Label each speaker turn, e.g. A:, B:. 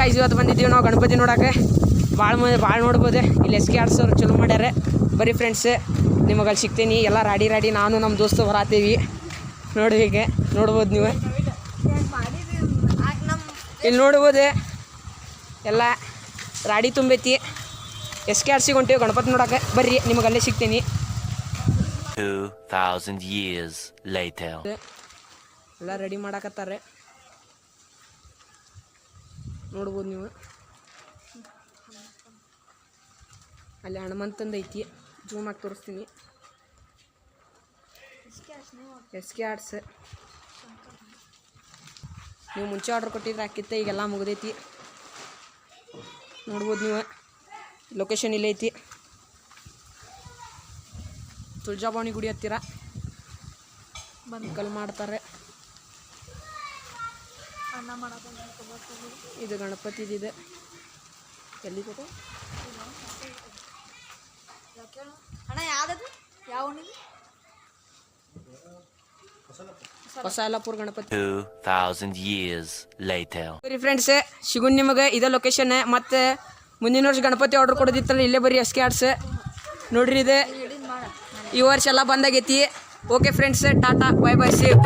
A: Guys ಇವತ್ತು ಬಂದಿದ್ದೀವಿ ನಾವು ಗಣಪತಿ ನೋಡೋಕೆ. ಭಾಳ ನೋಡ್ಬೋದು. ಇಲ್ಲಿ SK ಆರ್ಟ್ಸ್ ಅವ್ರು ಚಲೋ ಮಾಡ್ಯಾರ. ಬರೀ ಫ್ರೆಂಡ್ಸ್ ನಿಮಗೆ ಅಲ್ಲಿ ಸಿಗ್ತೀನಿ. ಎಲ್ಲ ರಾಡಿ ನಾನು ನಮ್ಮ ದೋಸ್ತು ಹೊರಾತೀವಿ ನೋಡಿ. ಹೀಗೆ ನೋಡ್ಬೋದು ನೀವು ಇಲ್ಲಿ ನೋಡ್ಬೋದು. ಎಲ್ಲ ರಾಡಿ ತುಂಬೈತಿ. SK ಆರ್ಟ್ಸಿಗೆ ಹೊಂಟೀವಿ ಗಣಪತಿ ನೋಡೋಕೆ. ಬರ್ರಿ ನಿಮಗೆ ಅಲ್ಲೇ ಸಿಗ್ತೀನಿ.
B: 2000 years later.
A: ಎಲ್ಲ ರೆಡಿ ಮಾಡಾಕತ್ತಾರೆ ನೋಡ್ಬೋದು ನೀವು. ಅಲ್ಲಿ ಹನುಮಂತಂದು ಐತಿ. ಜೂಮ್ ಆಗಿ ತೋರಿಸ್ತೀನಿ. SK ಆರ್ಟ್ಸ್ ನೀವು ಮುಂಚೆ ಆರ್ಡ್ರ್ ಕೊಟ್ಟಿದ್ರೆ ಹಾಕಿತ್ತೆ. ಈಗೆಲ್ಲ ಮುಗ್ದೈತಿ ನೋಡ್ಬೋದು ನೀವು. ಲೊಕೇಶನ್ ಇಲ್ಲೇ ಐತಿ. ತುಳಜಾಭವಾನಿ ಗುಡಿ ಹತ್ತಿರ ಕಲ್ ಮಾಡ್ತಾರೆ. ಇದು ಗಣಪತಿದಿದೆ. ಎಲ್ಲಿದೆ ಹೊಸಲಾಪುರ ಗಣಪತಿ.
B: 2000 years later.
A: ಬರೀ ಫ್ರೆಂಡ್ಸ್ ಸಿಗುನ್ ನಿಮಗೆ ಇದೇ ಲೊಕೇಶನ್. ಮತ್ತು ಮುಂದಿನ ವರ್ಷ ಗಣಪತಿ ಆರ್ಡ್ರ್ ಕೊಡೋದಿತ್ತಲ್ಲ ಇಲ್ಲೇ ಬರೀ SK ಆರ್ಟ್ಸ್ ನೋಡ್ರಿ. ಇದೆ ಈ ವರ್ಷ ಎಲ್ಲ ಬಂದಾಗೈತಿ. Okay friends, ta-ta, bye bye, save.